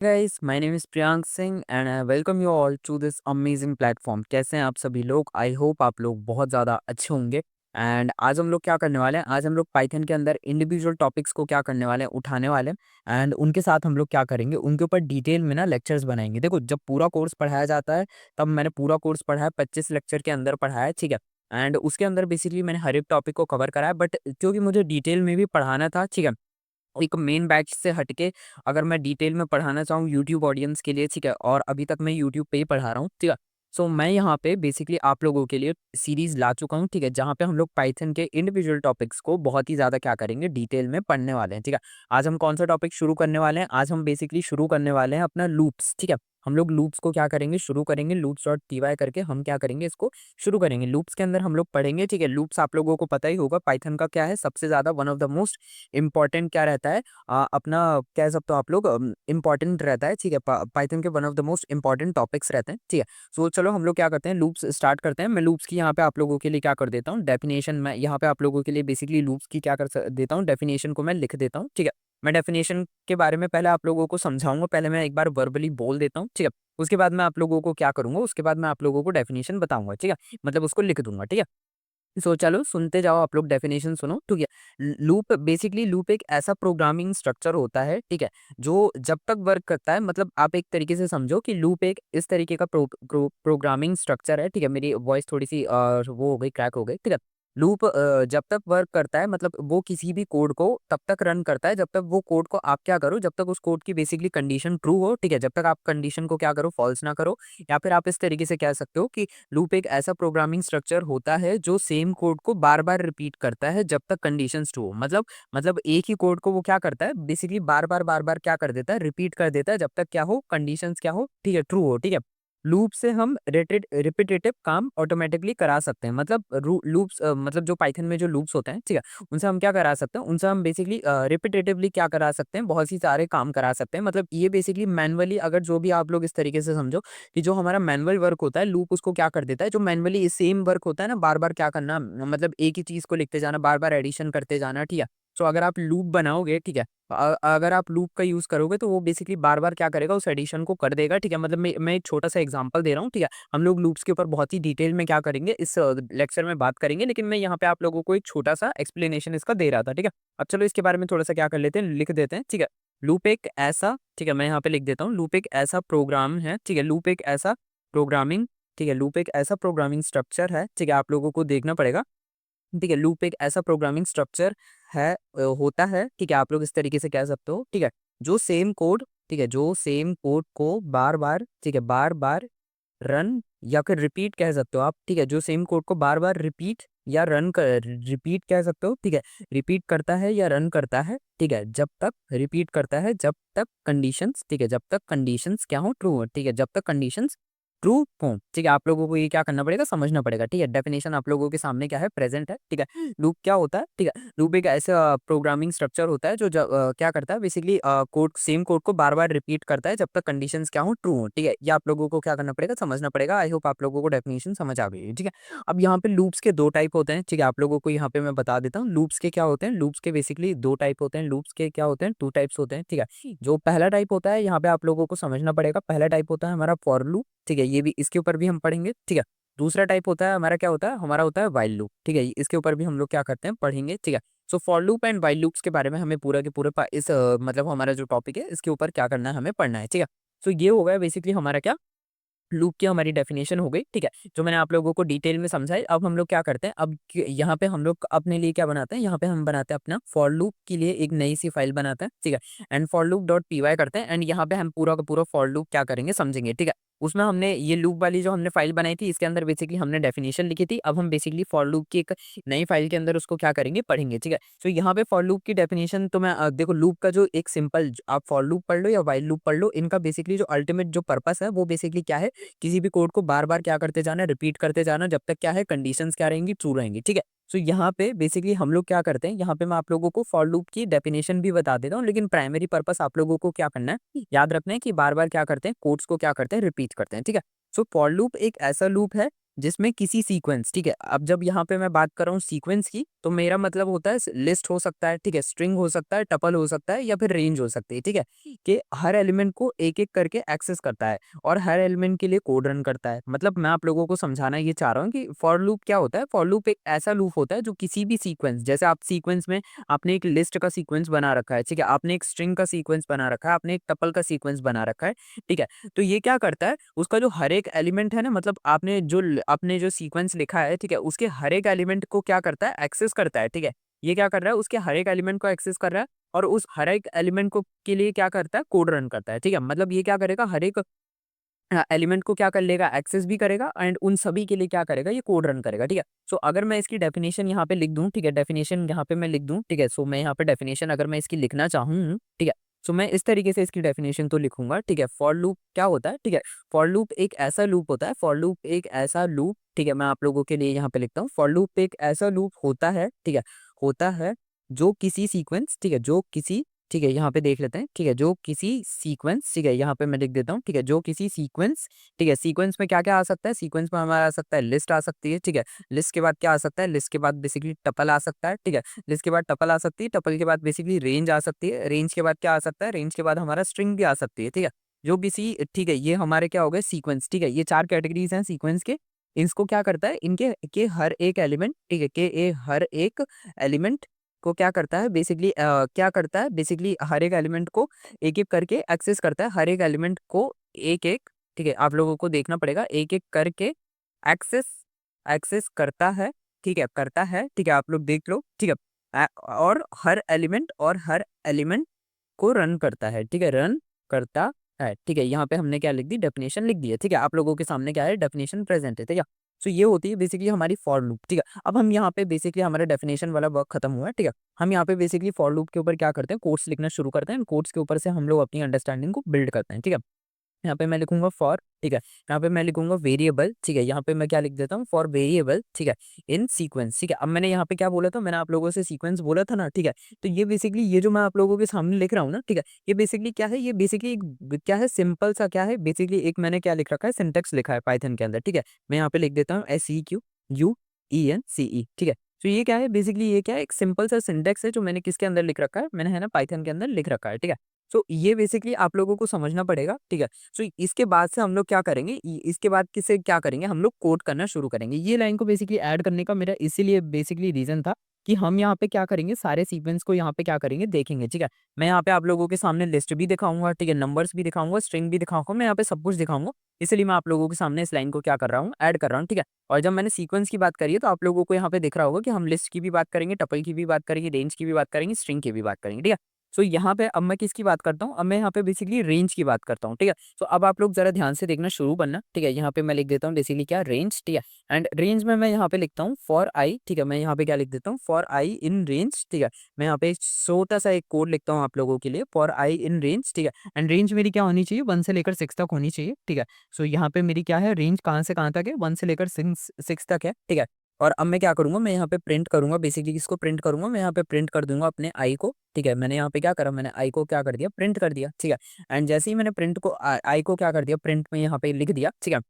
Guys my name is Priyank Singh and I welcome you all to this amazing platform. कैसे हैं आप सभी लोग? आई होप आप लोग बहुत ज़्यादा अच्छे होंगे। एंड आज हम लोग क्या करने वाले हैं, आज हम लोग पाइथन के अंदर इंडिविजुअल टॉपिक्स को क्या करने वाले हैं, उठाने वाले हैं। एंड उनके साथ हम लोग क्या करेंगे, उनके ऊपर डिटेल में ना लेक्चर्स बनाएंगे। देखो, जब पूरा कोर्स पढ़ाया जाता है तब मैंने पूरा कोर्स पढ़ा है, 25 लेक्चर के अंदर पढ़ाया है, ठीक है। एंड उसके अंदर बेसिकली मैंने हर एक टॉपिक को कवर करा है, बट क्योंकि मुझे डिटेल में भी पढ़ाना था, ठीक है, एक मेन बैच से हटके अगर मैं डिटेल में पढ़ाना चाहूँ यूट्यूब ऑडियंस के लिए, ठीक है, और अभी तक मैं यूट्यूब पे ही पढ़ा रहा हूँ, ठीक है। सो मैं यहाँ पे बेसिकली आप लोगों के लिए सीरीज ला चुका हूँ, ठीक है, जहाँ पे हम लोग पाइथन के इंडिविजुअल टॉपिक्स को बहुत ही ज़्यादा क्या करेंगे, डिटेल में पढ़ने वाले हैं, ठीक है। आज हम कौन सा टॉपिक शुरू करने वाले हैं? आज हम बेसिकली शुरू करने वाले हैं अपना लूप्स, ठीक है। हम लोग लूप्स को क्या करेंगे, शुरू करेंगे। लूप्स डॉट py करके हम क्या करेंगे, इसको शुरू करेंगे। लूप्स के अंदर हम लोग पढ़ेंगे, ठीक है। लूप्स आप लोगों को पता ही होगा पाइथन का क्या है, सबसे ज़्यादा one of the most important क्या रहता है, अपना कह सकते हो आप लोग, इम्पॉर्टेंट रहता है, ठीक है। पाइथन के one of the most important topics रहते हैं, ठीक है। सो चलो हम लोग क्या करते हैं, लूप्स स्टार्ट करते हैं। मैं लूप्स की यहाँ पे आप लोगों के लिए क्या कर देता हूँ, डेफिनेशन मैं यहाँ पे आप लोगों के लिए बेसिकली लूप्स की क्या देता हूँ, डेफिनेशन को मैं लिख देता हूँ, ठीक है। मैं डेफिनेशन के बारे में पहले आप लोगों को समझाऊंगा, पहले मैं एक बार वर्बली बोल देता हूँ, ठीक है। उसके बाद मैं आप लोगों को क्या करूंगा, उसके बाद मैं आप लोगों को डेफिनेशन बताऊंगा, ठीक है, मतलब उसको लिख दूंगा, ठीक है। सो चलो सुनते जाओ आप लोग, डेफिनेशन सुनो, ठीक है। लूप बेसिकली लूप एक ऐसा प्रोग्रामिंग स्ट्रक्चर होता है, ठीक है, जो जब तक वर्क करता है, मतलब आप एक तरीके से समझो कि लूप एक इस तरीके का प्रोग्रामिंग स्ट्रक्चर है, ठीक है। मेरी वॉइस थोड़ी सी वो हो गई, क्रैक हो गई, ठीक है। लूप जब तक वर्क करता है, मतलब वो किसी भी कोड को तब तक रन करता है जब तक वो कोड को आप क्या करो, जब तक उस कोड की बेसिकली कंडीशन ट्रू हो, ठीक है, जब तक आप कंडीशन को क्या करो, फॉल्स ना करो। या फिर आप इस तरीके से कह सकते हो कि लूप एक ऐसा प्रोग्रामिंग स्ट्रक्चर होता है जो सेम कोड को बार बार रिपीट करता है जब तक कंडीशंस ट्रू हो। मतलब एक ही कोड को वो क्या करता है, बेसिकली बार बार क्या कर देता है, रिपीट कर देता है जब तक क्या हो, कंडीशंस क्या हो, ठीक है, ट्रू हो, ठीक है। लूप से हम रिपीटेटिव काम ऑटोमेटिकली करा सकते हैं। मतलब लूप्स मतलब जो पाइथन में जो लूप्स होते हैं, ठीक है, उनसे हम क्या करा सकते हैं, उनसे हम बेसिकली रिपीटेटिवली क्या करा सकते हैं, बहुत सी सारे काम करा सकते हैं। मतलब ये बेसिकली मैनुअली, अगर जो भी आप लोग इस तरीके से समझो कि जो हमारा मैनुअल वर्क होता है, लूप उसको क्या कर देता है, जो मैनुअली सेम वर्क होता है ना, बार बार क्या करना, मतलब एक ही चीज को लिखते जाना, बार बार एडिशन करते जाना, ठीक है। तो अगर आप लूप बनाओगे, ठीक है, अगर आप लूप का यूज करोगे तो वो बेसिकली बार बार क्या करेगा, उस एडिशन को कर देगा, ठीक है। मतलब मैं एक छोटा सा एग्जांपल दे रहा हूँ, ठीक है। हम लोग लूप्स के ऊपर बहुत ही डिटेल में क्या करेंगे, इस लेक्चर में बात करेंगे, लेकिन मैं यहाँ पे आप लोगों को एक छोटा सा एक्सप्लेनेशन इसका दे रहा था, ठीक है। अब चलो इसके बारे में थोड़ा सा क्या कर लेते हैं, लिख देते हैं, ठीक है। लूप एक ऐसा, ठीक है, मैं यहाँ पे लिख देता हूँ, लूप एक ऐसा प्रोग्राम है, ठीक है, लूप एक ऐसा प्रोग्रामिंग, ठीक है, लूप एक ऐसा प्रोग्रामिंग स्ट्रक्चर है, ठीक है, आप लोगों को देखना पड़ेगा, ठीक है। लूप एक ऐसा प्रोग्रामिंग स्ट्रक्चर है, होता है, ठीक है, आप लोग इस तरीके से कह सकते हो, ठीक है, जो सेम कोड, ठीक है, जो सेम कोड को बार बार, ठीक है, बार बार रन या फिर रिपीट कह सकते हो आप, ठीक है, जो सेम कोड को बार बार रिपीट या रन कर, रिपीट कह सकते हो, ठीक है, रिपीट करता है या रन करता है, ठीक है, जब तक रिपीट करता है, जब तक कंडीशंस, ठीक है, जब तक कंडीशंस क्या हो, ट्रू हो, ठीक है, जब तक कंडीशंस ट्रू हो, ठीक है। आप लोगों को ये क्या करना पड़ेगा, समझना पड़ेगा, ठीक है। डेफिनेशन आप लोगों के सामने क्या है, प्रेजेंट है, ठीक है। लूप क्या होता है, ठीक है, लूप एक ऐसा प्रोग्रामिंग स्ट्रक्चर होता है जो क्या करता है, बेसिकली कोड, सेम कोड को बार बार रिपीट करता है जब तक कंडीशंस क्या हो, ट्रू हो, ठीक है। ये आप लोगों को क्या करना पड़ेगा, समझना पड़ेगा। आई होप आप लोगों को डेफिनेशन समझ आ गई है, ठीक है। अब यहाँ पे लूप्स के दो टाइप होते हैं, ठीक है, आप लोगों को यहाँ पे मैं बता देता हूँ लूप्स के क्या होते हैं। लूप्स के बेसिकली दो टाइप होते हैं, लूप्स के क्या होते हैं, टू टाइप्स होते हैं, ठीक है। जो पहला टाइप होता है, यहाँ पे आप लोगों को समझना पड़ेगा, पहला टाइप होता है हमारा फॉर लूप, ठीक है, ये भी इसके ऊपर भी हम पढ़ेंगे, ठीक है। दूसरा टाइप होता है हमारा, क्या होता है, हमारा होता है व्हाइल लूप, ठीक है, इसके ऊपर भी हम लोग क्या करते हैं, पढ़ेंगे, ठीक है। So for loop and while loops के बारे में हमें पूरा के पूरे इस मतलब हमारा जो टॉपिक है इसके ऊपर क्या करना है, हमें पढ़ना है, ठीक है। सो ये हो गया बेसिकली हमारा क्या, लूप की हमारी डेफिनेशन हो गई, ठीक है, जो मैंने आप लोगों को डिटेल में समझाई। अब हम लोग क्या करते हैं, अब यहाँ पे हम लोग अपने लिए क्या बनाते हैं, यहाँ पे हम बनाते हैं अपना फॉर लूप के लिए एक नई सी फाइल बनाते हैं, ठीक है, and for loop dot py करते हैं। एंड यहाँ पे हम पूरा का पूरा फॉर लूप क्या करेंगे, समझेंगे, ठीक है। उसमें हमने ये लूप वाली जो हमने फाइल बनाई थी, इसके अंदर बेसिकली हमने डेफिनेशन लिखी थी। अब हम बेसिकली फॉर लूप की एक नई फाइल के अंदर उसको क्या करेंगे, पढ़ेंगे, ठीक है। तो यहाँ पे फॉर लूप की डेफिनेशन तो मैं देखो, लूप का जो एक सिंपल, आप फॉर लूप पढ़ लो या वाइल लूप पढ़ लो, इनका बेसिकली जो अल्टीमेट जो पर्पस है वो बेसिकली क्या है, किसी भी कोड को बार बार क्या करते जाना, रिपीट करते जाना, जब तक क्या है, कंडीशंस क्या रहेंगी, ट्रू रहेंगी, ठीक है। सो यहाँ पे बेसिकली हम लोग क्या करते हैं, यहाँ पे मैं आप लोगों को फॉर लूप की डेफिनेशन भी बता देता हूँ, लेकिन प्राइमरी पर्पस आप लोगों को क्या करना है, याद रखना है कि बार बार क्या करते हैं, कोड्स को क्या करते हैं, रिपीट करते हैं, ठीक है। सो फॉर लूप एक ऐसा लूप है जिसमें किसी सीक्वेंस, ठीक है, अब जब यहाँ पे मैं बात कर रहा हूँ सीक्वेंस की, तो मेरा मतलब होता है लिस्ट हो सकता है, ठीक है, स्ट्रिंग हो सकता है, टपल हो सकता है, या फिर रेंज हो सकती है, ठीक है, कि हर एलिमेंट को एक एक करके एक्सेस करता है और हर एलिमेंट के लिए कोड रन करता है। मतलब मैं आप लोगों को समझाना ये चाह रहा हूँ कि फॉर लूप क्या होता है। फॉर लूप एक ऐसा लूप होता है जो किसी भी सीक्वेंस, जैसे आप सीक्वेंस में आपने एक लिस्ट का सीक्वेंस बना रखा है, ठीक है, आपने एक स्ट्रिंग का सीक्वेंस बना रखा है, आपने एक टपल का सीक्वेंस बना रखा है, ठीक है, तो ये क्या करता है, उसका जो हर एक एलिमेंट है ना, मतलब आपने जो सीक्वेंस लिखा है, ठीक है, उसके हर एक एलिमेंट को क्या करता है, एक्सेस करता है, ठीक है, ये क्या कर रहा है, उसके हर एक एलिमेंट को एक्सेस कर रहा है और उस हर एक एलिमेंट को के लिए क्या करता है, कोड रन करता है, ठीक है, मतलब ये क्या करेगा, हर एक एलिमेंट को क्या कर लेगा, एक्सेस भी करेगा एंड उन सभी के लिए क्या करेगा, ये कोड रन करेगा, ठीक है। सो अगर मैं इसकी डेफिनेशन यहाँ पे लिख दूं, ठीक है, डेफिनेशन यहाँ पे मैं लिख दूं, ठीक है, सो मैं यहाँ पे डेफिनेशन अगर मैं इसकी लिखना चाहूँ, ठीक है, सो मैं इस तरीके से इसकी डेफिनेशन तो लिखूंगा, ठीक है। फॉर लूप क्या होता है, ठीक है, फॉर लूप एक ऐसा लूप होता है, फॉर लूप एक ऐसा लूप, ठीक है, मैं आप लोगों के लिए यहाँ पे लिखता हूँ, फॉर लूप एक ऐसा लूप होता है, ठीक है, होता है जो किसी सीक्वेंस, ठीक है, जो किसी, ठीक है, यहाँ पे देख लेते हैं, ठीक है, जो किसी सीक्वेंस, ठीक है, यहाँ पे मैं लिख देता हूँ, ठीक है, जो किसी सीक्वेंस, ठीक है, सीक्वेंस में क्या क्या आ सकता है, सीक्वेंस में हमारा आ सकता है लिस्ट आ सकती है, ठीक है, लिस्ट के बाद क्या आ सकता है, लिस्ट के बाद बेसिकली टपल आ सकता है, ठीक है, लिस्ट के बाद टपल आ सकती है, टपल के बाद बेसिकली रेंज आ सकती है, रेंज के बाद क्या आ सकता है, रेंज के बाद हमारा स्ट्रिंग भी आ सकती है, ठीक है, जो किसी, ठीक है, ये हमारे क्या हो गए सीक्वेंस, ठीक है, ये 4 कैटेगरीज हैं सीक्वेंस के। इसको क्या करता है, इनके के हर एक एलिमेंट, ठीक है, के ए हर एक एलिमेंट को क्या करता है बेसिकली, क्या करता है बेसिकली, हर एक एलिमेंट को एक-एक करके एक्सेस करता है, हर एक एलिमेंट को एक-एक, ठीक है, आप लोगों को देखना पड़ेगा, एक-एक करके एक्सेस एक्सेस करता है, ठीक है, करता है, ठीक है, आप लोग देख लो, ठीक है। और हर एलिमेंट को रन करता है, ठीक है, रन करता है, ठीक है, यहाँ पे हमने क्या लिख दी, डेफिनेशन लिख दी है, ठीक है, आप लोगों के सामने क्या है, डेफिनेशन प्रेजेंट है, ठीक है। सो ये होती है बेसिकली हमारी फॉर लूप, ठीक है। अब हम यहाँ पे बेसिकली हमारा डेफिनेशन वाला वर्क खत्म हुआ है, ठीक है। हम यहाँ पे बेसिकली फॉर लूप के ऊपर क्या करते हैं, कोड्स लिखना शुरू करते हैं, कोड्स के ऊपर से हम लोग अपनी अंडरस्टैंडिंग को बिल्ड करते हैं, ठीक है। यहाँ पे मैं लिखूंगा फॉर, ठीक है, यहाँ पे मैं लिखूंगा वेरिएबल, ठीक है, यहाँ पे मैं क्या लिख देता हूँ, फॉर वेरिएबल, ठीक है, इन सीक्वेंस, ठीक है। अब मैंने यहाँ पे क्या बोला था, मैंने आप लोगों से सीक्वेंस बोला था ना, ठीक है, तो ये बेसिकली ये जो मैं आप लोगों के सामने लिख रहा हूँ ना, ठीक है, ये बेसिकली क्या है, ये बेसिकली एक क्या है, सिंपल सा क्या है, बेसिकली एक मैंने क्या लिख रखा है, सिंटेक्स लिखा है पाइथन के अंदर, ठीक है। मैं यहाँ पे लिख देता हूँ SEQUENCE, ठीक है। तो ये क्या है बेसिकली, ये क्या है, एक सिंपल सा सिंटेक्स है जो मैंने किसके अंदर लिख रखा है, मैंने है ना पाइथन के अंदर लिख रखा है, ठीक है। सो ये बेसिकली आप लोगों को समझना पड़ेगा, ठीक है। सो इसके बाद से हम लोग क्या करेंगे, इसके बाद किसे क्या करेंगे, हम लोग कोड करना शुरू करेंगे। ये लाइन को बेसिकली ऐड करने का मेरा इसीलिए बेसिकली रीजन था कि हम यहाँ पे क्या करेंगे, सारे सीक्वेंस को यहाँ पे क्या करेंगे, देखेंगे, ठीक है। मैं यहाँ पे आप लोगों के सामने लिस्ट भी दिखाऊंगा, ठीक है, नंबर्स भी दिखाऊंगा, स्ट्रिंग भी दिखाऊंगा, मैं यहाँ पे सब कुछ दिखाऊंगा। इसलिए मैं आप लोगों के सामने इस लाइन को क्या कर रहा हूँ, ऐड कर रहा हूँ, ठीक है। और जब मैंने सीक्वेंस की बात करी है तो आप लोगों को यहाँ पे दिख रहा होगा कि हम लिस्ट की भी बात करेंगे, टपल की भी बात करेंगे, रेंज की भी बात करेंगे, स्ट्रिंग की भी बात करेंगे, ठीक है। सो यहाँ पे अब मैं किसकी बात करता हूँ, अब मैं यहाँ पे बेसिकली रेंज की बात करता हूँ, ठीक है। सो अब आप लोग जरा ध्यान से देखना शुरू करना, ठीक है। यहाँ पे मैं लिख देता हूँ बेसिकली क्या, रेंज, ठीक है। एंड रेंज में मैं यहाँ पे लिखता हूँ फॉर आई, ठीक है, मैं यहाँ पे क्या लिख देता हूँ, फॉर आई इन रेंज, ठीक है। मैं यहाँ पे छोटा सा एक कोड लिखता हूँ आप लोगों के लिए, फॉर आई इन रेंज, ठीक है। एंड रेंज मेरी क्या होनी चाहिए, 1 से लेकर 6 तक होनी चाहिए, ठीक है। सो यहाँ पे मेरी क्या है, रेंज कहाँ से कहाँ तक है, 1 से लेकर 6 तक है, ठीक है। और अब मैं क्या करूँगा, मैं यहाँ पे प्रिंट करूँगा, बेसिकली किसको प्रिंट करूँगा, मैं यहाँ पे प्रिंट कर दूंगा अपने आई को, ठीक है। मैंने यहाँ पे क्या करा, मैंने आई को क्या कर दिया, प्रिंट कर दिया, ठीक है। एंड जैसे ही मैंने प्रिंट को आई को क्या कर दिया, प्रिंट में यहाँ पे लिख दिया, ठीक है।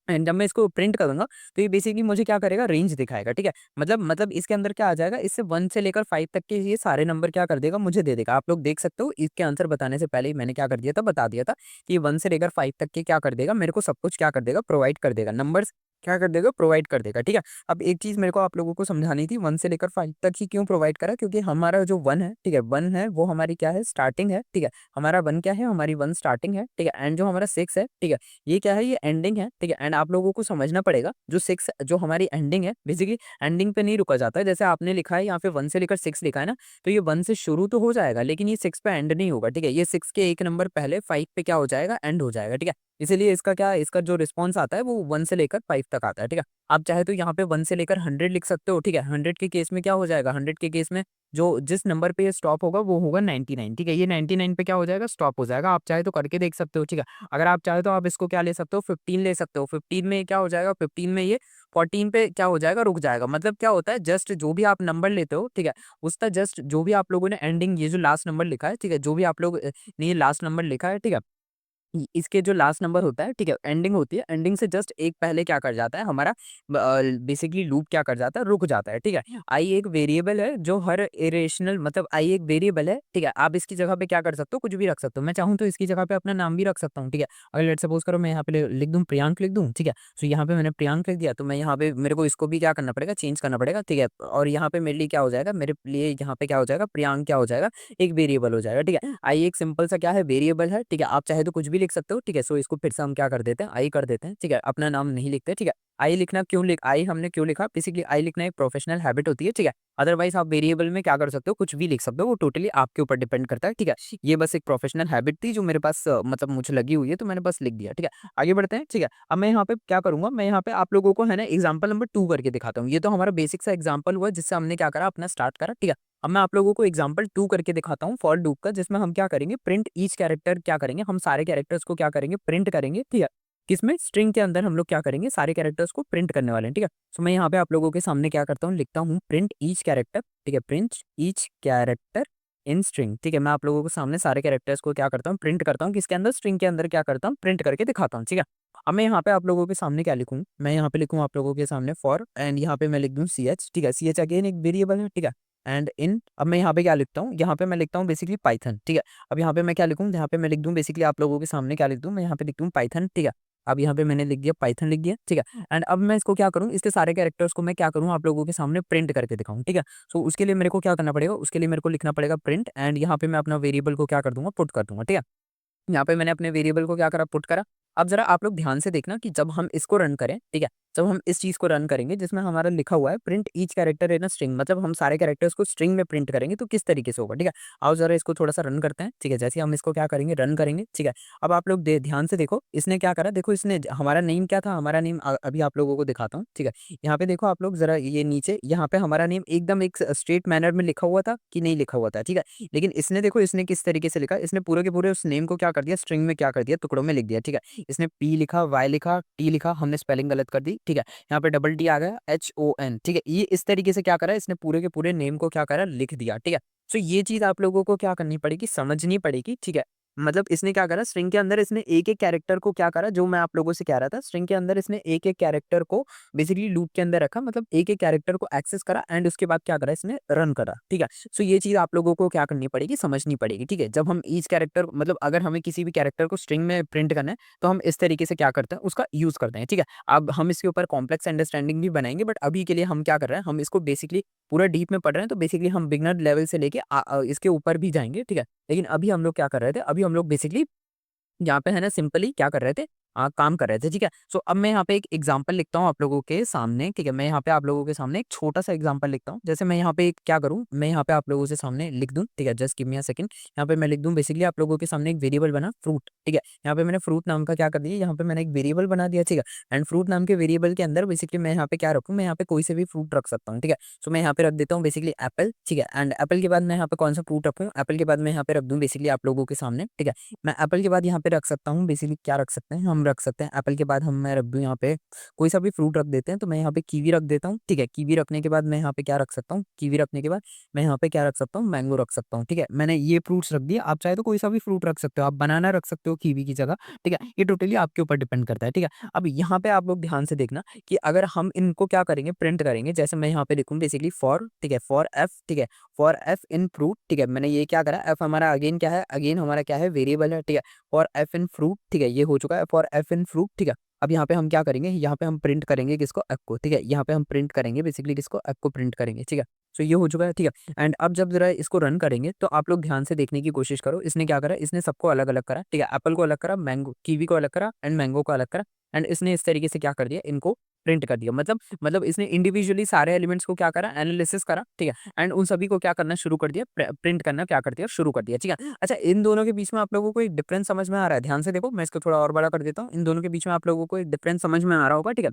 एंड जब मैं इसको प्रिंट करूंगा तो ये बेसिकली मुझे क्या करेगा, रेंज दिखाएगा, ठीक है। मतलब इसके अंदर क्या आ जाएगा, इससे 1 से लेकर 5 तक के ये सारे नंबर क्या कर देगा, मुझे दे देगा। आप लोग देख सकते हो, इसके आंसर बताने से पहले ही मैंने क्या कर दिया था, बता दिया था कि 1 से लेकर 5 तक के क्या कर देगा, मेरे को सब कुछ क्या कर देगा, प्रोवाइड कर देगा, नंबर्स क्या कर देगा, प्रोवाइड कर देगा, ठीक है। अब एक चीज मेरे को आप लोगों को समझानी थी, 1 से लेकर 5 तक ही क्यों प्रोवाइड करा, क्योंकि हमारा जो 1 है, ठीक है, 1 है वो हमारी क्या है, स्टार्टिंग है, ठीक है। हमारा 1 क्या है, हमारी 1 स्टार्टिंग है, ठीक है। एंड जो हमारा 6 है, ठीक है, ये क्या है, ये एंडिंग है, ठीक है। एंड आप लोगों को समझना पड़ेगा, जो 6 जो हमारी एंडिंग है, बेसिकली एंडिंग पे नहीं रुका जाता है। जैसे आपने लिखा है यहाँ पे 1 से लेकर 6 लिखा है ना, तो ये 1 से शुरू तो हो जाएगा, लेकिन ये 6 पे एंड नहीं होगा, ठीक है। ये 6 के एक नंबर पहले 5 पे क्या हो जाएगा, एंड हो जाएगा, ठीक है। इसीलिए इसका जो रिस्पॉन्स आता है वो 1 से लेकर 5 तक आता है, ठीक है। आप चाहे तो यहाँ पे 1 से लेकर 100 लिख सकते हो, ठीक है। 100 के केस में क्या हो जाएगा, 100 के केस में जो जिस नंबर पे ये स्टॉप होगा वो होगा 99, ठीक है। ये 99 पे क्या हो जाएगा, स्टॉप हो जाएगा। आप चाहे तो करके देख सकते हो, ठीक है। अगर आप चाहे तो आप इसको क्या ले सकते हो, 15 ले सकते हो। 15 में क्या हो जाएगा, 15 में ये 14 पे क्या हो जाएगा, रुक जाएगा। मतलब क्या होता है, जस्ट जो भी आप नंबर लेते हो, ठीक है, उसका जस्ट जो भी आप लोगों ने एंडिंग, ये जो लास्ट नंबर लिखा है, ठीक है, जो भी आप लोग ने ये लास्ट नंबर लिखा है, ठीक है, इसके जो लास्ट नंबर होता है, ठीक है, एंडिंग होती है, एंडिंग से जस्ट एक पहले क्या कर जाता है हमारा बेसिकली लूप क्या कर जाता है, रुक जाता है, ठीक है। आई एक वेरिएबल है जो हर इरेशनल मतलब आई एक वेरिएबल है, ठीक है। आप इसकी जगह पे क्या कर सकते हो, कुछ भी रख सकते हो। मैं चाहूँ तो इसकी जगह पे अपना नाम भी रख सकता हूँ, ठीक है। अगर लेट्स सपोज करो मैं यहाँ पे लिख दूँ प्रियांक लिख दूँ, ठीक है। तो यहाँ पे मैंने प्रियांक लिख दिया, तो मैं यहाँ पे मेरे को इसको भी क्या करना पड़ेगा, चेंज करना पड़ेगा, ठीक है। और यहाँ पे मेरे लिए क्या हो जाएगा, मेरे लिए यहाँ पे क्या हो जाएगा, प्रियांक क्या हो जाएगा, एक वेरिएबल हो जाएगा, ठीक है। आई एक सिंपल सा क्या है, वेरिएबल है, ठीक है। आप चाहे तो कुछ भी लिख सकते हो, ठीक है। सो इसको फिर से हम क्या कर देते हैं, आई कर देते हैं, ठीक है। अपना नाम नहीं लिखते, ठीक है। आई लिखना क्यों आई हमने क्यों लिखा, बेसिकली आई लिखना एक प्रोफेशनल हैबिट होती है, ठीक है। अदरवाइज आप वेरिएबल में क्या कर सकते हो, कुछ भी लिख सकते हो, वो टोटली आपके ऊपर डिपेंड करता है, ठीक है। ये बस एक प्रोफेशनल हैबिट थी जो मेरे पास मतलब मुझे लगी हुई है, तो मैंने बस लिख दिया, ठीक है। आगे बढ़ते हैं, ठीक है। अब मैं यहाँ पे क्या करूंगा, मैं यहाँ पे आप लोगों को है ना एग्जाम्पल नंबर 2 करके दिखाता हूँ। ये तो हमारा बेसिक सा एग्जाम्पल हुआ जिससे हमने क्या करा, अपना स्टार्ट करा, ठीक है। अब मैं आप लोगों को एग्जांपल 2 करके दिखाता हूँ फॉर लूप का, जिसमें हम क्या करेंगे, प्रिंट ईच कैरेक्टर क्या करेंगे, हम सारे कैरेक्टर्स को क्या करेंगे, प्रिंट करेंगे, ठीक है। किसमें, स्ट्रिंग के अंदर हम लोग क्या करेंगे, सारे कैरेक्टर्स को प्रिंट करने वाले हैं, ठीक है। सो मैं यहाँ पे आप लोगों के सामने क्या करता हूँ, लिखता हूँ प्रिंट ईच कैरेक्टर, ठीक है, print each character in string, ठीक है। मैं आप लोगों के सामने सारे कैरेक्टर्स को क्या करता हूँ, प्रिंट करता हूँ, किसके अंदर, स्ट्रिंग के अंदर क्या करता हूँ, प्रिंट करके दिखाता हूँ, ठीक है। अब मैं यहाँ पे आप लोगों के सामने क्या लिखूँ, मैं यहाँ पे लिखूँ आप लोगों के सामने फॉर, एंड यहाँ पे मैं लिख दूँ सी एच, ठीक है। सी एच अगेन एक वेरिएबल है, ठीक है। एंड इन, अब मैं यहाँ पे क्या लिखता हूँ, यहाँ पे मैं लिखता हूँ बेसिकली पाइथन, ठीक है। अब यहाँ पे मैं क्या लिखूँ, यहाँ पे मैं लिख दूँ बेसिकली आप लोगों के सामने क्या लिख दूँ, मैं यहाँ पे लिख दूँ पाइथन, ठीक है। अब यहाँ पे मैंने लिख दिया पाइथन लिख दिया, ठीक है। एंड अब मैं इसको क्या करूँ, इसके सारे कैरेक्टर्स को मैं क्या करूँ, आप लोगों के सामने प्रिंट करके दिखाऊँ, ठीक है। सो उसके लिए मेरे को क्या करना पड़ेगा, उसके लिए मेरे को लिखना पड़ेगा प्रिंट, एंड यहाँ पे मैं अपना वेरिएबल को क्या कर दूंगा, पुट कर दूंगा, ठीक है। यहाँ पे मैंने अपने वेरिएबल को क्या करा, पुट करा। अब जरा आप लोग ध्यान से देखना कि जब हम इसको रन करें, ठीक है, जब हम इस चीज को रन करेंगे जिसमें हमारा लिखा हुआ है print each character in a string, मतलब हम सारे कैरेक्टर्स को स्ट्रिंग में प्रिंट करेंगे, तो किस तरीके से होगा, ठीक है। आओ जरा इसको थोड़ा सा रन करते हैं, ठीक है। जैसे हम इसको क्या करेंगे, रन करेंगे, ठीक है। अब आप लोग ध्यान से देखो इसने क्या करा, देखो इसने हमारा नेम क्या था, हमारा नेम अभी आप लोगों को दिखाता हूँ, ठीक है। यहाँ पे देखो आप लोग जरा, ये नीचे यहाँ पे हमारा नेम एकदम एक स्ट्रेट मैनर में लिखा हुआ था कि नहीं लिखा हुआ था, ठीक है। लेकिन इसने देखो इसने किस तरीके से लिखा, इसने पूरे के पूरे उस नेम को क्या कर दिया, स्ट्रिंग में क्या कर दिया, टुकड़ों में लिख दिया, ठीक है। इसने पी लिखा, वाई लिखा, टी लिखा, हमने स्पेलिंग गलत कर दी, ठीक है। यहाँ पे डबल टी आ गया, एच ओ एन, ठीक है। ये इस तरीके से क्या करा, इसने पूरे के पूरे नेम को क्या करा, लिख दिया, ठीक है। सो ये चीज आप लोगों को क्या करनी पड़ेगी, समझनी पड़ेगी, ठीक है। मतलब इसने क्या करा, स्ट्रिंग के अंदर इसने एक एक कैरेक्टर को क्या करा, जो मैं आप लोगों से कह रहा था, स्ट्रिंग के अंदर इसने एक एक कैरेक्टर को बेसिकली लूप के अंदर रखा, मतलब एक एक कैरेक्टर को एक्सेस करा, एंड उसके बाद क्या करा, इसने रन करा, ठीक है। सो ये चीज आप लोगों को क्या करनी पड़ेगी, समझनी पड़ेगी, ठीक है। जब हम ईच कैरेक्टर मतलब अगर हमें किसी भी कैरेक्टर को स्ट्रिंग में प्रिंट करना है, तो हम इस तरीके से क्या करते हैं, उसका यूज करते हैं, ठीक है। अब हम इसके ऊपर कॉम्प्लेक्स अंडरस्टैंडिंग भी बनाएंगे, बट अभी के लिए हम क्या कर रहे हैं, हम इसको बेसिकली पूरा डीप में पढ़ रहे हैं, तो बेसिकली हम बिगनर लेवल से लेके इसके ऊपर भी जाएंगे, ठीक है। लेकिन अभी हम लोग क्या कर रहे थे, अभी हम लोग बेसिकली यहाँ पे है ना सिंपली क्या कर रहे थे, काम कर रहे थे, ठीक है। सो अब मैं यहाँ पे एक एग्जांपल लिखता हूँ आप लोगों के सामने, ठीक है। मैं यहाँ पे आप लोगों के सामने एक छोटा सा एग्जांपल लिखता हूँ। जैसे मैं यहाँ पे क्या करूँ, मैं यहाँ पे आप लोगों से सामने लिख दूँ, ठीक है। Just give me a second. यहाँ पे मैं लिख दूँ बेसिकली आप लोगों के सामने एक वेरिएबल बना फ्रूट, ठीक है। यहाँ पे मैंने फ्रूट नाम का क्या कर दिया, यहाँ पे मैंने एक वेरिएबल बना दिया, ठीक है। एंड फ्रूट नाम के वेरिएबल के अंदर बेसिकली मैं यहाँ पे क्या रखूँ, मैं यहाँ पे कोई से भी फ्रूट रख सकता हूँ, ठीक है। सो मैं यहाँ पे रख देता हूँ बेसिकली एप्पल, ठीक है। एंड एप्पल के बाद मैं यहाँ पे कौन सा फ्रूट रखूँ, एप्पल के बाद मैं यहाँ पे रख दूँ बेसिकली आप लोगों के सामने, ठीक है। मैं एप्पल के बाद यहाँ पे रख सकता हूँ बेसिकली क्या रख सकते हैं, हम रख सकते हैं एप्पल के बाद हम मैं रख दूँ यहाँ पे कोई सा भी फ्रूट रख देते हैं, तो मैं यहाँ पे कीवी रख देता हूँ, ठीक है। कीवी रखने के बाद मैं यहाँ पे क्या रख सकता हूँ, कीवी रखने के बाद मैं यहाँ पे क्या रख सकता हूँ, मैंगो रख सकता हूँ, ठीक है। मैंने ये फ्रूट्स रख दिए, आप चाहे तो कोई सा भी फ्रूट रख सकते हो, आप बनाना रख सकते हो कीवी की जगह, ठीक है। ये टोटली आपके ऊपर डिपेंड करता है, ठीक है। अब यहाँ पे आप लोग ध्यान से देखना कि अगर हम इनको क्या करेंगे, प्रिंट करेंगे, जैसे मैं यहाँ पे लिखूँ बेसिकली फॉर, ठीक है, फॉर एफ, ठीक है, फॉर एफ इन फ्रूट, ठीक है। मैंने ये क्या करा, एफ हमारा अगेन क्या है, अगेन हमारा क्या है, वेरिएबल है, ठीक है। फॉर एफ इन फ्रूट, ठीक है, ये हो चुका है फॉर एफ इन फ्रूट, ठीक है। अब यहाँ पे हम क्या करेंगे, यहाँ पे हम प्रिंट करेंगे किसको, एफ को, ठीक है। यहाँ पे हम प्रिंट करेंगे बेसिकली किसको, एफ को प्रिंट करेंगे, ठीक है। सो ये हो चुका है, ठीक है। एंड अब जब जरा इसको रन करेंगे, तो आप लोग ध्यान से देखने की कोशिश करो, इसने क्या करा, इसने सबको अलग अलग करा, ठीक है। एप्पल को अलग करा, मैंगो कीवी को अलग करा, एंड मैंगो को अलग करा, एंड इसने इस तरीके से क्या कर दिया, इनको प्रिंट कर दिया। मतलब इसने इंडिविजुअली सारे एलिमेंट्स को क्या करा, एनालिसिस करा, ठीक है। एंड उन सभी को क्या करना शुरू कर दिया, प्रिंट करना क्या कर दिया, शुरू कर दिया, ठीक है। अच्छा, इन दोनों के बीच में आप लोगों को एक डिफरेंस समझ में आ रहा है, ध्यान से देखो, मैं इसको थोड़ा और बड़ा कर देता हूँ। इन दोनों के बीच में आप लोगों को एक डिफरेंस समझ में आ रहा होगा, ठीक है।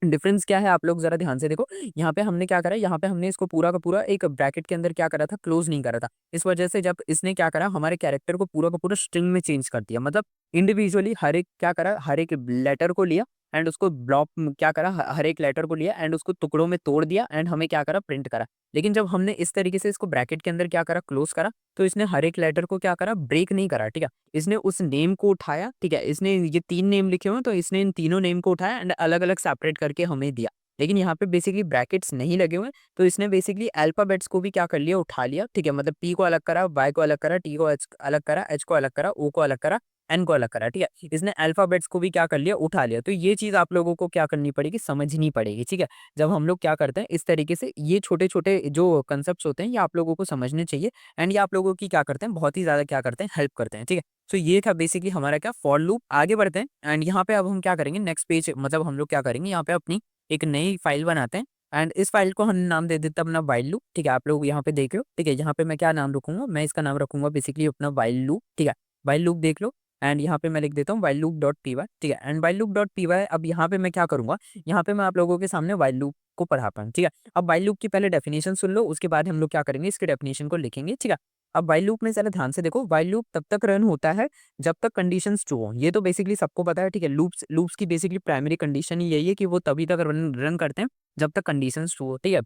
डिफरेंस क्या है, आप लोग जरा ध्यान से देखो। यहाँ पे हमने क्या करा, यहाँ पे हमने इसको पूरा का पूरा एक ब्रैकेट के अंदर क्या करा था, क्लोज नहीं करा था। इस वजह से जब इसने क्या करा, हमारे कैरेक्टर को पूरा का पूरा स्ट्रिंग में चेंज कर दिया, मतलब इंडिविजुअली हर एक क्या करा, हर एक लेटर को लिया, एंड उसको ब्लॉक क्या करा, हर एक लेटर को लिया एंड उसको टुकड़ों में तोड़ दिया एंड हमें क्या करा, प्रिंट करा। लेकिन जब हमने इस तरीके से इसको ब्रैकेट के अंदर क्या करा, क्लोज करा, तो इसने हर एक लेटर को क्या करा, ब्रेक नहीं करा, ठीक है। इसने उस नेम को उठाया, ठीक है, इसने ये 3 नेम लिखे हुए हैं तो इसने इन तीनों नेम को उठाया एंड अलग-अलग सेपरेट करके हमें दिया। लेकिन यहाँ पे बेसिकली ब्रैकेट्स नहीं लगे हुए हैं, तो इसने बेसिकली अल्फाबेट्स को भी क्या कर लिया, उठा लिया, ठीक है। मतलब पी को अलग करा, वाई को अलग करा, टी को अलग करा, एच को अलग करा, ओ को अलग करा, एन को अलग करा, ठीक है। इसने अल्फाबेट्स को भी क्या कर लिया, उठा लिया। तो ये चीज़ आप लोगों को क्या करनी पड़ेगी, समझनी पड़ेगी, ठीक है। जब हम लोग क्या करते हैं इस तरीके से, ये छोटे-छोटे जो कांसेप्ट्स होते हैं ये आप लोगों को समझने चाहिए एंड ये आप लोगों की क्या करते हैं, बहुत ही ज़्यादा क्या करते हैं, हेल्प करते हैं, ठीक है। तो ये था बेसिकली हमारा क्या, फॉर लूप। आगे बढ़ते हैं एंड यहाँ पे अब हम क्या करेंगे, नेक्स्ट पेज मतलब हम लोग क्या करेंगे, यहाँ पे अपनी एक नई फाइल बनाते हैं एंड इस फाइल को हम नाम दे देते हैं अपना व्हाइल लूप, ठीक है। आप लोग यहाँ पे देख लो, ठीक है। यहाँ पे मैं क्या नाम रखूंगा, मैं इसका नाम रखूंगा बेसिकली अपना व्हाइल लूप, ठीक है। व्हाइल लूप देख लो एंड यहाँ पे मैं लिख देता हूँ while loop dot P Y, ठीक है। And while loop dot P Y, अब यहाँ पे मैं क्या करूंगा, यहाँ पे मैं आप लोगों के सामने व्हाइल लूप को पढ़ा पाऊँ, ठीक है। अब व्हाइल लूप की पहले डेफिनेशन सुन लो, उसके बाद हम लोग क्या करेंगे, इसके डेफिनेशन को लिखेंगे, ठीक है। अब व्हाइल लूप में जरा ध्यान से देखो, व्हाइल लूप तब तक रन होता है जब तक कंडीशंस ट्रू हो। ये तो बेसिकली सबको पता है, ठीक है। लूप्स लूप्स की बेसिकली प्राइमरी कंडीशन ही यही है कि वो तभी तक रन रन करते हैं जब तक कंडीशंस ट्रू हो, ठीक है।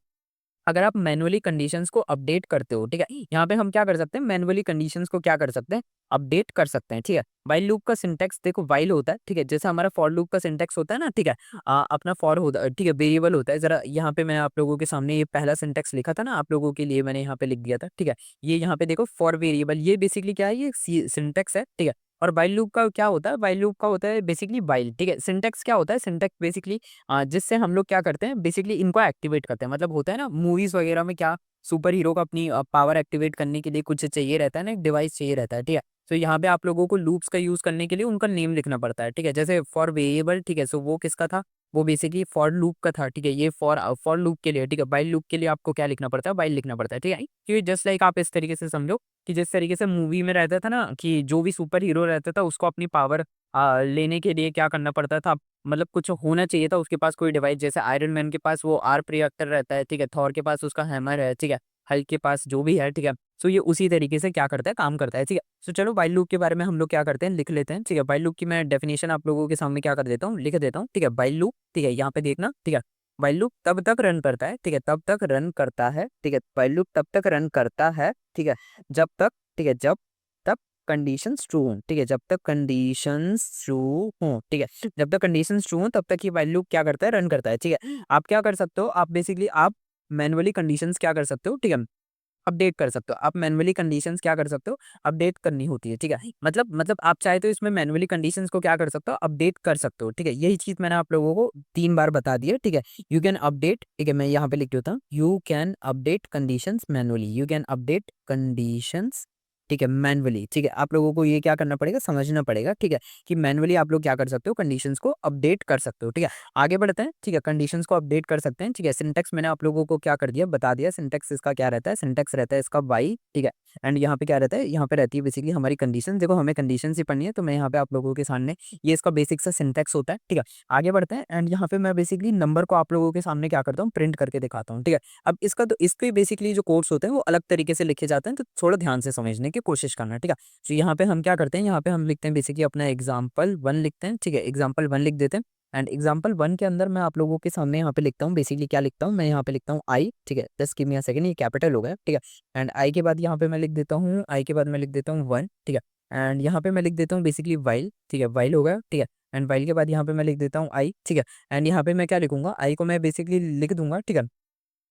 अगर आप मैनुअली कंडीशंस को अपडेट करते हो, ठीक है, यहाँ पे हम क्या कर सकते हैं, मैनुअली कंडीशंस को क्या कर सकते हैं, अपडेट कर सकते हैं, ठीक है। व्हाइल लूप का सिंटैक्स देखो, व्हाइल होता है, ठीक है, जैसे हमारा फॉर लूप का सिंटैक्स होता है ना, ठीक है। अपना फॉर होता है, ठीक है, वेरिएबल होता है। जरा यहाँ पे मैं आप लोगों के सामने ये पहला सिंटैक्स लिखा था ना, आप लोगों के लिए मैंने यहाँ पे लिख दिया था, ठीक है। ये यहाँ पे देखो फॉर वेरिएबल, ये बेसिकली क्या है, ये सिंटैक्स है, ठीक है। और व्हाइल लूप का क्या होता है, व्हाइल लूप का होता है बेसिकली व्हाइल, ठीक है। सिंटैक्स क्या होता है, सिंटैक्स बेसिकली जिससे हम लोग क्या करते हैं, बेसिकली इनको एक्टिवेट करते हैं। मतलब होता है ना मूवीज वगैरह में, क्या सुपर हीरो को अपनी पावर एक्टिवेट करने के लिए कुछ चाहिए रहता है ना, एक डिवाइस चाहिए रहता है, ठीक है। तो यहाँ पे आप लोगों को लूप्स का यूज करने के लिए उनका नेम लिखना पड़ता है, ठीक है। जैसे फॉर वेरिएबल, ठीक है, सो वो किसका था, वो बेसिकली फॉर लूप का था, ठीक है। ये फॉर लूप के लिए, ठीक है। व्हाइल लूप के लिए आपको क्या लिखना पड़ता है, व्हाइल लिखना पड़ता है, ठीक है। क्योंकि जस्ट लाइक आप इस तरीके से समझो कि जिस तरीके से मूवी में रहता था ना, कि जो भी सुपर हीरो रहता था उसको अपनी पावर लेने के लिए क्या करना पड़ता था, मतलब कुछ होना चाहिए था उसके पास कोई डिवाइस। जैसे आयरन मैन के पास वो आर्प रिएक्टर रहता है, ठीक है। थॉर के पास उसका हैमर है, ठीक है। हल्क के पास जो भी है, ठीक है। सो ये उसी तरीके से क्या करता है, काम करता है, ठीक है। सो चलो व्हाइल लूप के बारे में हम लोग क्या करते हैं, लिख लेते हैं, ठीक है। व्हाइल लूप की मैं डेफिनेशन आप लोगों के सामने क्या कर देता हूँ, लिख देता हूँ, ठीक है। व्हाइल लूप, ठीक है, यहाँ पे देखना, ठीक है। व्हाइल लूप तब तक रन करता है, ठीक है, तब तक रन करता है, ठीक है। व्हाइल लूप तब तक रन करता है, ठीक है, जब तक, ठीक है, जब तक कंडीशंस ट्रू हों, ठीक है, जब तक कंडीशंस ट्रू हों, ठीक है। जब तक कंडीशंस ट्रू हों तब तक ये व्हाइल लूप क्या करता है, रन करता है, ठीक है। आप क्या कर सकते हो, आप बेसिकली आप मैनुअली कंडीशंस क्या कर सकते हो, ठीक है, अपडेट कर सकते हो। आप मैनुअली कंडीशंस क्या कर सकते हो, अपडेट करनी होती है, ठीक है। मतलब आप चाहे तो इसमें मैनुअली कंडीशंस को क्या कर सकते हो, अपडेट कर सकते हो, ठीक है। यही चीज़ मैंने आप लोगों को 3 बार बता दी है, ठीक है। यू कैन अपडेट, ठीक है, मैं यहाँ पे लिख देता हूँ, you can update conditions manually, you can update conditions, ठीक है, मैनुअली, ठीक है। आप लोगों को ये क्या करना पड़ेगा, समझना पड़ेगा, ठीक है, कि मैनुअली आप लोग क्या कर सकते हो, कंडीशंस को अपडेट कर सकते हो, ठीक है। आगे बढ़ते हैं, ठीक है, कंडीशंस को अपडेट कर सकते हैं, ठीक है। सिंटैक्स मैंने आप लोगों को क्या कर दिया, बता दिया। सिंटैक्स इसका क्या रहता है, सिंटैक्स रहता है इसका व्हाइल, ठीक है। एंड यहाँ पे क्या रहता है, यहाँ पे रहती है बेसिकली हमारी कंडीशन। देखो हमें कंडीशन ही पढ़नी है, तो मैं यहाँ पे आप लोगों के सामने ये इसका बेसिक सा सिंटैक्स होता है, ठीक है। आगे बढ़ते हैं एंड यहाँ पे मैं बेसिकली नंबर को आप लोगों के सामने क्या करता हूँ, प्रिंट करके दिखाता हूँ, ठीक है। अब इसका तो इसके बेसिकली जो कोड्स होते हैं वो अलग तरीके से लिखे जाते हैं, तो थोड़ा ध्यान से समझने की कोशिश करना, ठीक है। तो यहाँ पे हम क्या करते हैं, यहाँ पे हम लिखते हैं बेसिकली अपना एग्जाम्पल 1 लिखते हैं, ठीक है। एग्जाम्पल 1 लिख देते हैं एंड एग्जाम्पल 1 के अंदर मैं आप लोगों के सामने यहाँ पे लिखता हूँ, बेसिकली क्या लिखता हूँ, मैं यहाँ पे लिखता हूँ आई, ठीक है। Just give me a second, ये कैपिटल हो गया, ठीक है। एंड आई के बाद यहाँ पे मैं लिख देता हूँ, आई के बाद मैं लिख देता हूँ 1, ठीक है। एंड यहाँ पे मैं लिख देता हूँ बेसिकली वाइल, ठीक है, वाइल हो गया, ठीक है। एंड वाइल के बाद यहाँ पे मैं लिख देता हूँ आई, ठीक है। एंड यहाँ पे मैं क्या लिखूंगा, आई को मैं बेसिकली लिख दूंगा, ठीक है।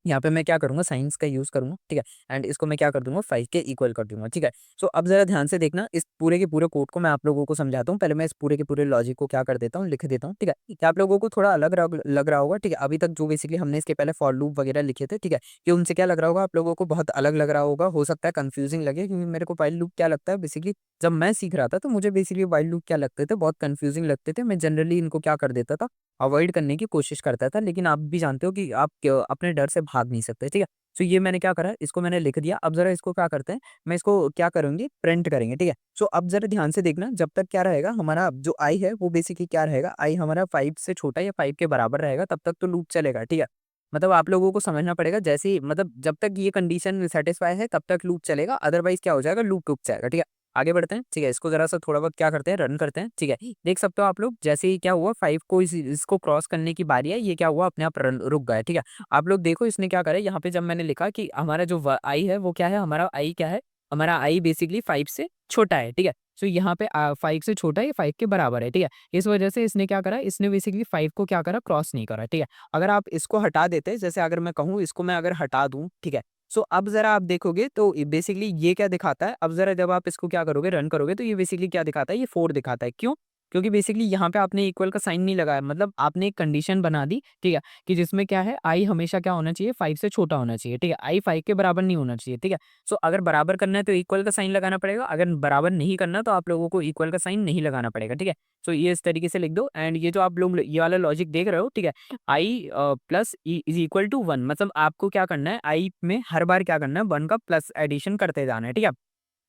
यहाँ पे मैं क्या करूँगा, साइंस का यूज़ करूँगा, ठीक है। एंड इसको मैं क्या कर दूँगा, 5 के इक्वल कर दूँगा, ठीक है। सो अब ज़रा ध्यान से देखना, इस पूरे के पूरे कोड को मैं आप लोगों को समझाता हूँ। पहले मैं इस पूरे के पूरे लॉजिक को क्या कर देता हूँ, लिख देता हूँ, ठीक है। क्या आप लोगों को थोड़ा अलग लग रहा होगा, ठीक है। अभी तक जो बेसिकली हमने इसके पहले फॉर लूप वगैरह लिखे थे, ठीक है, कि उनसे क्या लग रहा होगा, आप लोगों को बहुत अलग लग रहा होगा, हो सकता है कन्फ्यूजिंग लगे, क्योंकि मेरे को व्हाइल लूप क्या लगता है बेसिकली, जब मैं सीख रहा था तो मुझे बेसिकली व्हाइल लूप क्या लगते थे, बहुत कन्फ्यूजिंग लगते थे। मैं जनरली इनको क्या कर देता था, अवॉइड करने की कोशिश करता था। लेकिन आप भी जानते हो कि आप अपने डर से भाग नहीं सकते, ठीक है। सो ये मैंने क्या करा, इसको मैंने लिख दिया। अब ज़रा इसको क्या करते हैं, मैं इसको क्या करूँगी, प्रिंट करेंगे, ठीक है। सो अब ज़रा ध्यान से देखना, जब तक क्या रहेगा हमारा जो आई है वो बेसिकली क्या रहेगा, आई हमारा 5 से छोटा या 5 के बराबर रहेगा, तब तक तो लूप चलेगा, ठीक है। मतलब आप लोगों को समझना पड़ेगा, जैसे ही मतलब जब तक ये कंडीशन सैटिस्फाई है तब तक लूप चलेगा, अदरवाइज़ क्या हो जाएगा, लूप रुक जाएगा, ठीक है। आगे बढ़ते हैं, ठीक है। इसको ज़रा सा थोड़ा बहुत क्या करते हैं, रन करते हैं, ठीक है। देख सकते हो आप लोग जैसे ही क्या हुआ 5 को इसको क्रॉस करने की बारी है, ये क्या हुआ अपने आप रन रुक गया, ठीक है। आप लोग देखो इसने क्या करा है, यहाँ पे जब मैंने लिखा कि हमारा जो आई है वो क्या है, हमारा आई क्या है, हमारा आई बेसिकली 5 से छोटा है, ठीक है। सो यहाँ पे 5 से छोटा है, ये 5 के बराबर है, ठीक है। इस वजह से इसने क्या करा, इसने बेसिकली 5 को क्या करा, क्रॉस नहीं करा, ठीक है। अगर आप इसको हटा देते, जैसे अगर मैं कहूँ इसको मैं अगर हटा दूँ, ठीक है। सो अब ज़रा आप देखोगे तो बेसिकली ये क्या दिखाता है, अब ज़रा जब आप इसको क्या करोगे, रन करोगे तो ये बेसिकली क्या दिखाता है, ये 4 दिखाता है। क्यों? क्योंकि बेसिकली यहाँ पे आपने इक्वल का साइन नहीं लगाया, मतलब आपने एक कंडीशन बना दी, ठीक है, कि जिसमें क्या है आई हमेशा क्या होना चाहिए, 5 से छोटा होना चाहिए, ठीक है। आई 5 के बराबर नहीं होना चाहिए, ठीक है। सो अगर बराबर करना है तो इक्वल का साइन लगाना पड़ेगा, अगर बराबर नहीं करना तो आप लोगों को इक्वल का साइन नहीं लगाना पड़ेगा, ठीक है। सो ये इस तरीके से लिख दो एंड ये जो आप लोग ये वाला लॉजिक देख रहे हो, ठीक है, I plus E is equal to 1, मतलब आपको क्या करना है, आई में हर बार क्या करना है, 1 का प्लस एडिशन करते जाना है, ठीक है।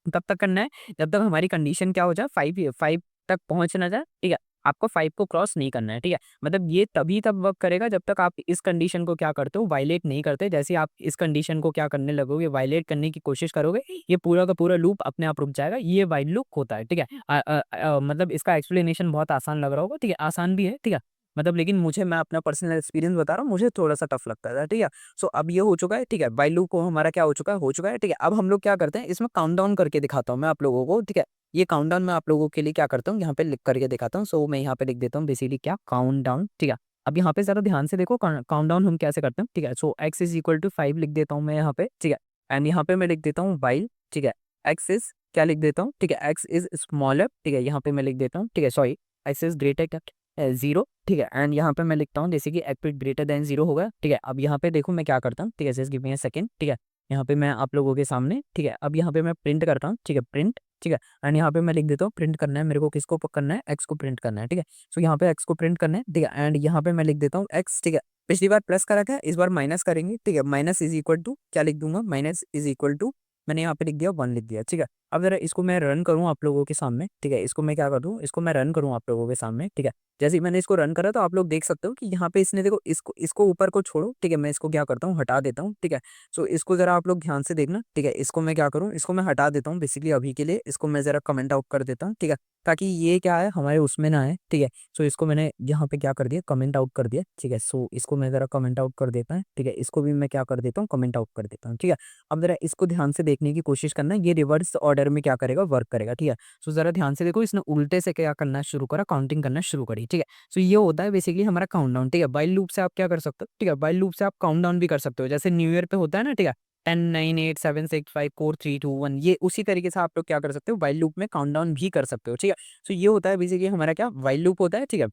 तब तक करना है जब तक हमारी कंडीशन क्या हो जाए, 5 तक पहुँच ना जाए, ठीक है। आपको 5 को क्रॉस नहीं करना है, ठीक है। मतलब ये तभी तक वर्क करेगा जब तक आप इस कंडीशन को क्या करते हो, वायलेट नहीं करते। जैसे ही आप इस कंडीशन को क्या करने लगोगे, वायलेट करने की कोशिश करोगे, ये पूरा का पूरा लूप अपने आप रुक जाएगा। ये व्हाइल लूप होता है, ठीक है। मतलब इसका एक्सप्लेनेशन बहुत आसान लग रहा होगा, ठीक है, आसान भी है, ठीक है। मतलब लेकिन मुझे मैं अपना पर्सनल एक्सपीरियंस बता रहा हूँ, मुझे थोड़ा-सा टफ लगता था, ठीक है। सो अब ये हो चुका है, ठीक है, व्हाइल लूप को हमारा क्या हो चुका है, ठीक है। अब हम लोग क्या करते हैं, इसमें काउंटडाउन करके दिखाता हूँ मैं आप लोगों को, ठीक है। ये काउंटडाउन मैं आप लोगों के लिए क्या करता हूँ, यहाँ पे लिख करके दिखाता हूँ। सो मैं यहाँ पे लिख देता हूँ बेसिकली क्या, काउंटडाउन, ठीक है। अब यहाँ पे ज़रा ध्यान से देखो काउंटडाउन हम कैसे करते हैं, ठीक है। सो x इज़ इक्वल टू 5 लिख देता हूँ मैं यहाँ पे, ठीक है। एंड यहाँ पे मैं लिख देता हूँ व्हाइल, ठीक है, x इज़ क्या लिख देता हूँ, ठीक है, x इज़ स्मॉलर, ठीक है, यहाँ पे मैं लिख देता हूँ, ठीक है, सॉरी, x इज़ ग्रेटर 0, ठीक है। एंड यहाँ पे मैं लिखता हूँ जैसे कि एक्स ग्रेटर देन 0 होगा, ठीक है। अब यहाँ पे देखो मैं क्या करता हूँ, ठीक है, just give me a second, ठीक है। यहाँ पे मैं आप लोगों के सामने, ठीक है, अब यहाँ पे मैं प्रिंट करता हूँ, ठीक है, प्रिंट, ठीक है। एंड यहाँ पे मैं लिख देता हूँ प्रिंट करना है मेरे को, किसको करना है, एक्स को प्रिंट करना है, ठीक है। सो यहाँ पे एक्स को प्रिंट करना है, ठीक है। एंड यहाँ पे मैं लिख देता हूँ एक्स, ठीक है। पिछली बार प्लस करा था, इस बार माइनस करेंगे, ठीक है। माइनस इज इक्वल टू क्या लिख दूंगा, माइनस इज इक्वल टू मैंने यहाँ पे लिख दिया 1 लिख दिया, ठीक है। अब जरा इसको मैं रन करूँ आप लोगों के सामने, ठीक है। इसको मैं क्या कर दूँ, इसको मैं रन करूँ आप लोगों के सामने, ठीक है। जैसे ही मैंने इसको रन करा तो आप लोग देख सकते हो कि यहाँ पे इसने देखो इसको इसको ऊपर को छोड़ो, ठीक है। मैं इसको क्या करता हूँ, हटा देता हूँ, ठीक है। सो इसको जरा आप लोग ध्यान से देखना, ठीक है। इसको मैं क्या करूँ, इसको मैं हटा देता हूँ बेसिकली अभी के लिए, इसको मैं जरा कमेंट आउट कर देता हूँ, ठीक है, ताकि ये क्या है हमारे उसमें ना है, ठीक है। सो इसको मैंने यहाँ पे क्या कर दिया, कमेंट आउट कर दिया, ठीक है। सो इसको मैं जरा कमेंट आउट कर देता हूँ, ठीक है। इसको भी मैं क्या कर देता हूँ, कमेंट आउट कर देता हूँ, ठीक है। अब जरा इसको ध्यान से देखने की कोशिश करना, ये रिवर्स ऑर्डर में क्या करेगा, वर्क करेगा, ठीक है। सो जरा ध्यान से देखो, इसने उल्टे से क्या करना शुरू करा, काउंटिंग करना शुरू करी, ठीक है। सो ये होता है बेसिकली हमारा काउंटडाउन, ठीक है। व्हाइल लूप से आप क्या कर सकते हो, ठीक है, व्हाइल लूप से आप काउंटडाउन भी कर सकते हो, जैसे न्यू ईयर पे होता है ना, ठीक है, 10 9 8 7 6 5 4 3 2 1, ये उसी तरीके से आप लोग क्या कर सकते हो, व्हाइल लूप में काउंटडाउन भी कर सकते हो, ठीक है। सो ये होता है बेसिकली हमारा क्या, व्हाइल लूप होता है, ठीक है।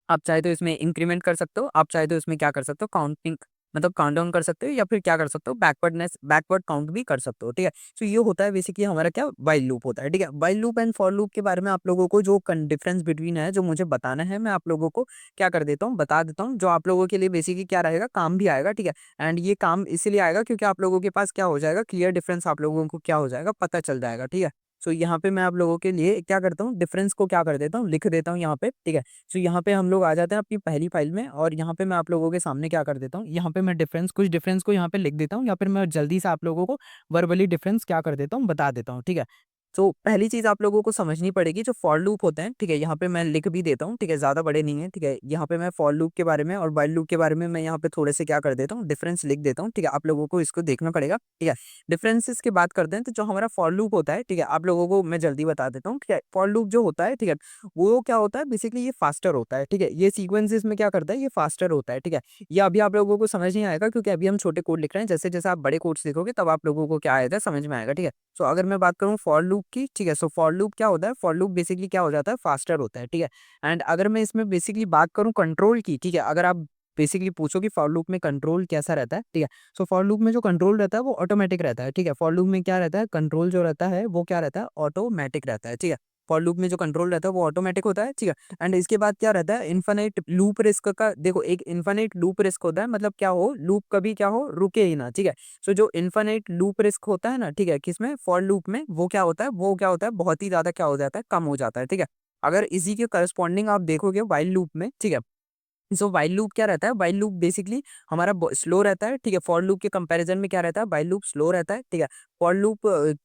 आप चाहे तो इसमें इंक्रीमेंट कर सकते हो, आप चाहे तो इसमें क्या कर सकते हो, काउंटिंग मतलब काउंटडाउन कर सकते हो, या फिर क्या कर सकते हो, बैकवर्ड काउंट भी कर सकते हो, ठीक है। सो ये होता है बेसिकली हमारा क्या, व्हाइल लूप होता है, ठीक है। While loop and for loop के बारे में आप लोगों को जो डिफरेंस बिटवीन है, जो मुझे बताना है, मैं आप लोगों को क्या कर देता हूँ, बता देता हूँ, जो आप लोगों के लिए बेसिकली क्या रहेगा, काम भी आएगा, ठीक है। एंड ये काम इसीलिए आएगा क्योंकि आप लोगों के पास क्या हो जाएगा, क्लियर डिफरेंस आप लोगों को क्या हो जाएगा, पता चल जाएगा, ठीक है। सो यहाँ पे मैं आप लोगों के लिए क्या करता हूँ, डिफरेंस को क्या कर देता हूँ, लिख देता हूँ यहाँ पे, ठीक है। सो यहाँ पे हम लोग आ जाते हैं अपनी पहली फाइल में, और यहाँ पे मैं आप लोगों के सामने क्या कर देता हूँ, यहाँ पे मैं कुछ डिफरेंस को यहाँ पे लिख देता हूँ, या फिर मैं जल्दी से आप लोगों को वर्बली डिफरेंस क्या कर देता हूँ, बता देता हूँ, ठीक है। तो पहली चीज आप लोगों को समझनी पड़ेगी, जो फॉर लूप होते हैं, ठीक है, यहाँ पे मैं लिख भी देता हूँ, ठीक है, ज्यादा बड़े नहीं है, ठीक है। यहाँ पे मैं फॉर लूप के बारे में और व्हाइल लूप के बारे में मैं यहाँ पे थोड़े से क्या कर देता हूँ, डिफरेंस लिख देता हूँ, ठीक है। आप लोगों को इसको देखना पड़ेगा, ठीक है। डिफरेंसेस की बात करते हैं तो जो हमारा फॉर लूप होता है, ठीक है, आप लोगों को मैं जल्दी बता देता हूँ, ठीक है। फॉर लूप जो होता है, ठीक है, वो क्या होता है बेसिकली, ये फास्टर होता है, ठीक है। ये सीक्वेंसेस में क्या करता है, ये फास्टर होता है, ठीक है। ये अभी आप लोगों को समझ नहीं आएगा क्योंकि अभी हम छोटे कोड लिख रहे हैं, जैसे जैसे आप बड़े कोड्स लिखोगे तब आप लोगों को क्या आएगा, समझ में आएगा, ठीक है। सो अगर मैं बात करूँ फॉर लूप की, ठीक है, सो फॉर लूप क्या होता है, फॉर लूप बेसिकली क्या हो जाता है, फास्टर होता है, ठीक है। एंड अगर मैं इसमें बेसिकली बात करूँ कंट्रोल की, ठीक है, अगर आप बेसिकली पूछो कि फॉर लूप में कंट्रोल कैसा रहता है, ठीक है। सो फॉर लूप में जो कंट्रोल रहता है वो ऑटोमेटिक रहता है, ठीक है। फॉर लूप में क्या रहता है, कंट्रोल जो रहता है वो क्या रहता है, ऑटोमेटिक रहता है, ठीक है। फॉर लूप में जो कंट्रोल रहता है वो ऑटोमेटिक होता है, ठीक है। एंड इसके बाद क्या रहता है, इन्फिनिट लूप रिस्क का, देखो एक इन्फिनिट लूप रिस्क होता है, मतलब क्या हो, लूप कभी क्या हो, रुके ही ना, ठीक है। सो जो इन्फिनिट लूप रिस्क होता है ना, ठीक है, किसमें, फॉर लूप में, वो क्या होता है, बहुत ही ज्यादा क्या हो जाता है, कम हो जाता है, ठीक है। अगर इसी के करस्पॉन्डिंग आप देखोगे व्हाइल लूप में, ठीक है, सो व्हाइल लूप क्या रहता है, व्हाइल लूप बेसिकली हमारा स्लो रहता है, ठीक है। फॉर लूप के कंपैरिजन में क्या रहता है, व्हाइल लूप स्लो रहता है, ठीक है। फॉर लूप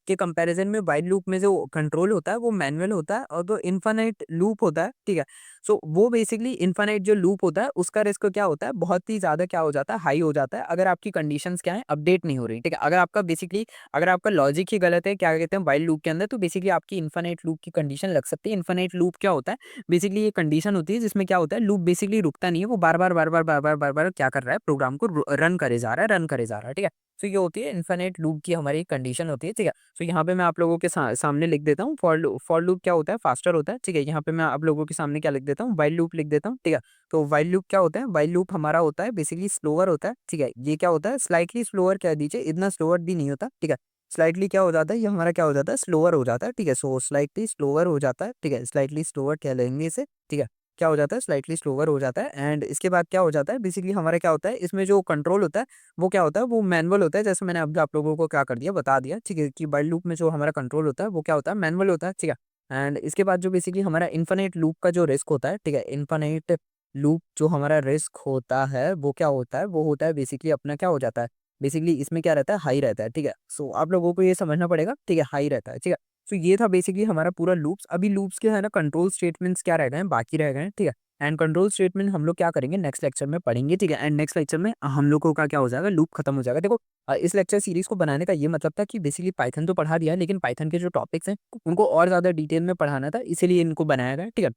के कंपैरिजन में व्हाइल लूप में जो कंट्रोल होता है वो मैनुअल होता है, और जो इनफाइनाइट लूप होता है, ठीक है। सो वो बेसिकली इनफाइनाइट जो लूप होता है उसका रिस्क क्या होता है, बहुत ही ज्यादा क्या हो जाता है, हाई हो जाता है, अगर आपकी कंडीशंस क्या है, अपडेट नहीं हो रही, ठीक है। अगर आपका बेसिकली अगर आपका लॉजिक ही गलत है, क्या कहते हैं, व्हाइल लूप के अंदर, तो बेसिकली आपकी इनफाइनाइट लूप की कंडीशन लग सकती है। इनफाइनाइट लूप क्या होता है, बेसिकली ये कंडीशन होती है जिसमें क्या होता है, लूप बेसिकली रुकता नहीं है, वो बार-बार क्या कर रहा है, प्रोग्राम को रन करे जा रहा है, रन करे जा रहा है, ठीक है। तो ये होती है इनफिनिट लूप की हमारी कंडीशन होती है, ठीक है। तो यहाँ पे मैं आप लोगों के सामने लिख देता हूँ, फॉर लूप क्या होता है, फास्टर होता है, ठीक है। यहाँ पे मैं आप लोगों के सामने क्या लिख देता हूँ, व्हाइल लूप लिख देता हूँ, ठीक है। तो व्हाइल लूप क्या होता है, व्हाइल लूप हमारा होता है बेसिकली स्लोअर होता है, ठीक है। ये क्या होता है, स्लाइटली स्लोअर कह दीजिए, इतना स्लोअर भी नहीं होता, ठीक है। स्लाइटली क्या हो जाता है, ये हमारा क्या हो जाता है, स्लोअर हो जाता है, ठीक है। सो स्लाइटली स्लोअर हो जाता है, ठीक है, स्लाइटली स्लोअर कह लेंगे इसे, ठीक है। क्या हो जाता है, स्लाइटली स्लोअर हो जाता है, एंड इसके बाद क्या हो जाता है, बेसिकली हमारा क्या होता है, इसमें जो कंट्रोल होता है वो क्या होता है, वो मैनुअल होता है, जैसे मैंने अभी आप लोगों को क्या कर दिया, बता दिया, ठीक है, कि व्हाइल लूप में जो हमारा कंट्रोल होता है वो क्या होता है, मैनुअल होता है, ठीक है। एंड इसके बाद जो बेसिकली हमारा इन्फिनिट लूप का जो रिस्क होता है, ठीक है, इन्फिनिट लूप जो हमारा रिस्क होता है वो क्या होता है, वो होता है बेसिकली अपना क्या हो जाता है, बेसिकली इसमें क्या रहता है, हाई रहता है, ठीक है। सो आप लोगों को ये समझना पड़ेगा, ठीक है, हाई रहता है, ठीक है। तो ये था बेसिकली हमारा पूरा लूप्स। अभी लूप्स के है ना कंट्रोल स्टेटमेंट्स क्या रह गए हैं, बाकी रह गए हैं, ठीक है। एंड कंट्रोल स्टेटमेंट हम लोग क्या करेंगे, नेक्स्ट लेक्चर में पढ़ेंगे, ठीक है। एंड नेक्स्ट लेक्चर में हम लोगों का क्या हो जाएगा, लूप खत्म हो जाएगा। देखो इस लेक्चर सीरीज को बनाने का ये मतलब था कि बेसिकली पाइथन तो पढ़ा दिया है, लेकिन पाइथन के जो टॉपिक्स हैं उनको और ज्यादा डिटेल में पढ़ाना था, इसीलिए इनको बनाया गया है, ठीक है।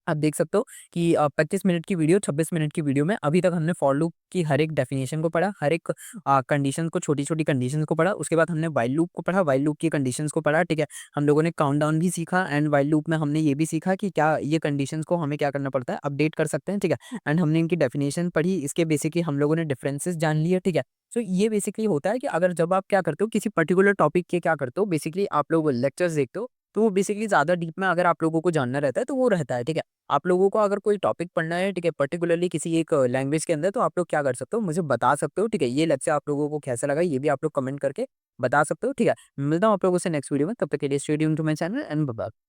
आप देख सकते हो कि 25 मिनट की वीडियो, 26 मिनट की वीडियो में अभी तक हमने फॉर लूप की हर एक डेफिनेशन को पढ़ा, हर एक कंडीशन को, छोटी-छोटी कंडीशंस को पढ़ा। उसके बाद हमने व्हाइल लूप को पढ़ा, व्हाइल लूप की कंडीशंस को पढ़ा, ठीक है। हम लोगों ने काउंटडाउन भी सीखा, एंड व्हाइल लूप में हमने ये भी सीखा कि क्या ये कंडीशंस को हमें क्या करना पड़ता है, अपडेट कर सकते हैं, ठीक है। एंड हमने इनकी डेफिनेशन पढ़ी, इसके बेसिकली हम लोगों ने डिफरेंसेस जान लिए, ठीक है। तो ये बेसिकली होता है कि अगर जब आप क्या करते हो, किसी पर्टिकुलर टॉपिक के क्या करते हो, बेसिकली आप लोग लेक्चर्स देखते हो, तो वो बेसिकली ज़्यादा डीप में अगर आप लोगों को जानना रहता है तो वो रहता है, ठीक है। आप लोगों को अगर कोई टॉपिक पढ़ना है, ठीक है, पर्टिकुलरली किसी एक लैंग्वेज के अंदर, तो आप लोग क्या कर सकते हो, मुझे बता सकते हो, ठीक है। ये लेक्चर आप लोगों को कैसा लगा ये भी आप लोग कमेंट करके बता सकते हो, ठीक है। मिलता हूँ आप लोगों से नेक्स्ट वीडियो में, तब तक के लिए stay tuned to my channel and bye bye.